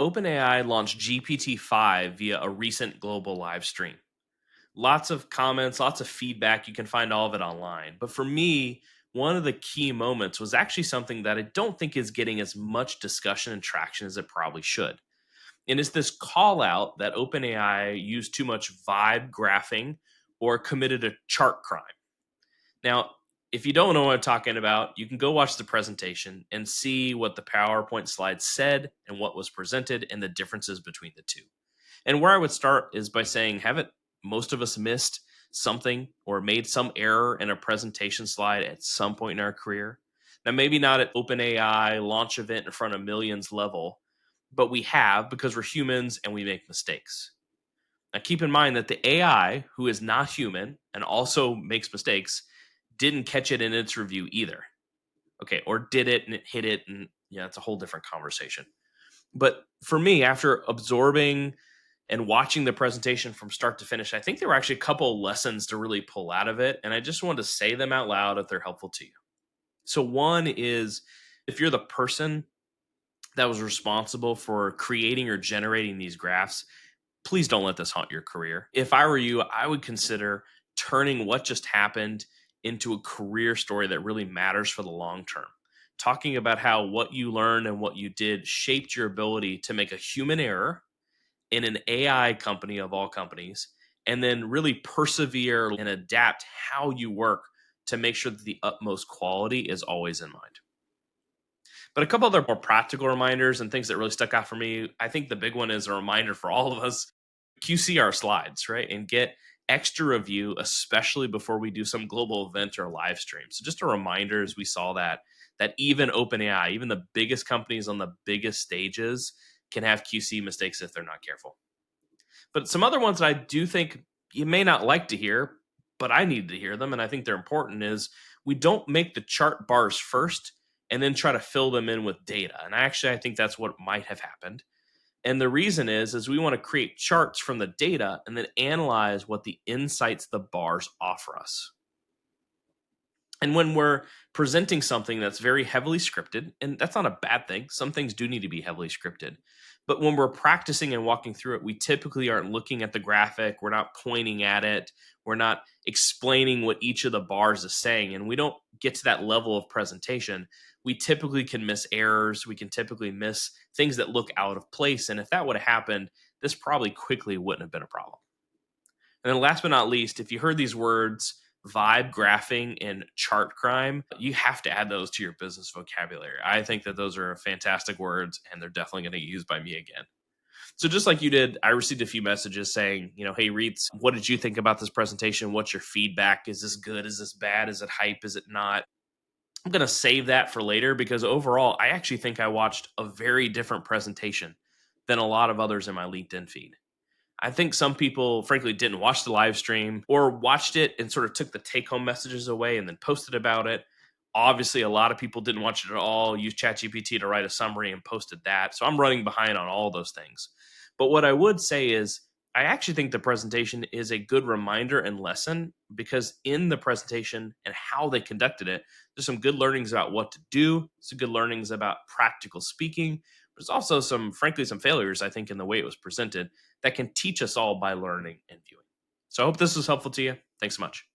OpenAI launched GPT-5 via a recent global live stream. Lots of comments, lots of feedback. You can find all of it online. But for me, one of the key moments was actually something that I don't think is getting as much discussion and traction as it probably should. And it's this call out that OpenAI used too much vibe graphing or committed a chart crime. Now, if you don't know what I'm talking about, you can go watch the presentation and see what the PowerPoint slides said and what was presented and the differences between the two. And where I would start is by saying, haven't most of us missed something or made some error in a presentation slide at some point in our career? Now, maybe not at OpenAI launch event in front of millions level, but we have because we're humans and we make mistakes. Now, keep in mind that the AI, who is not human and also makes mistakes, didn't catch it in its review either. Okay, or did it and it hit it, and yeah, it's a whole different conversation. But for me, after absorbing and watching the presentation from start to finish, I think there were actually a couple lessons to really pull out of it. And I just wanted to say them out loud if they're helpful to you. So, one is if you're the person that was responsible for creating or generating these graphs, please don't let this haunt your career. If I were you, I would consider turning what just happened into a career story that really matters for the long term. Talking about how what you learned and what you did shaped your ability to make a human error in an AI company of all companies, and then really persevere and adapt how you work to make sure that the utmost quality is always in mind. But a couple other more practical reminders and things that really stuck out for me. I think the big one is a reminder for all of us: QC our slides, right? And get extra review, especially before we do some global event or live stream. So just a reminder as we saw that even OpenAI, even the biggest companies on the biggest stages can have QC mistakes if they're not careful. But some other ones that I do think you may not like to hear, but I need to hear them, and I think they're important, is we don't make the chart bars first and then try to fill them in with data. And I think that's what might have happened. And the reason is we want to create charts from the data and then analyze what the insights the bars offer us. And when we're presenting something that's very heavily scripted, and that's not a bad thing, some things do need to be heavily scripted. But when we're practicing and walking through it, we typically aren't looking at the graphic, we're not pointing at it, we're not explaining what each of the bars is saying, and we don't get to that level of presentation. We typically can miss errors, we can typically miss things that look out of place. And if that would have happened, this probably quickly wouldn't have been a problem. And then last but not least, if you heard these words, vibe graphing and chart crime, you have to add those to your business vocabulary. I think that those are fantastic words and they're definitely going to get used by me again. So just like you did, I received a few messages saying, hey, Reites, what did you think about this presentation? What's your feedback? Is this good? Is this bad? Is it hype? Is it not? I'm going to save that for later because overall, I actually think I watched a very different presentation than a lot of others in my LinkedIn feed. I think some people, frankly, didn't watch the live stream or watched it and sort of took the take home messages away and then posted about it. Obviously, a lot of people didn't watch it at all, used ChatGPT to write a summary and posted that. So I'm running behind on all those things. But what I would say is, I actually think the presentation is a good reminder and lesson because in the presentation and how they conducted it, there's some good learnings about what to do, some good learnings about practical speaking. There's also frankly, some failures, I think, in the way it was presented that can teach us all by learning and viewing. So I hope this was helpful to you. Thanks so much.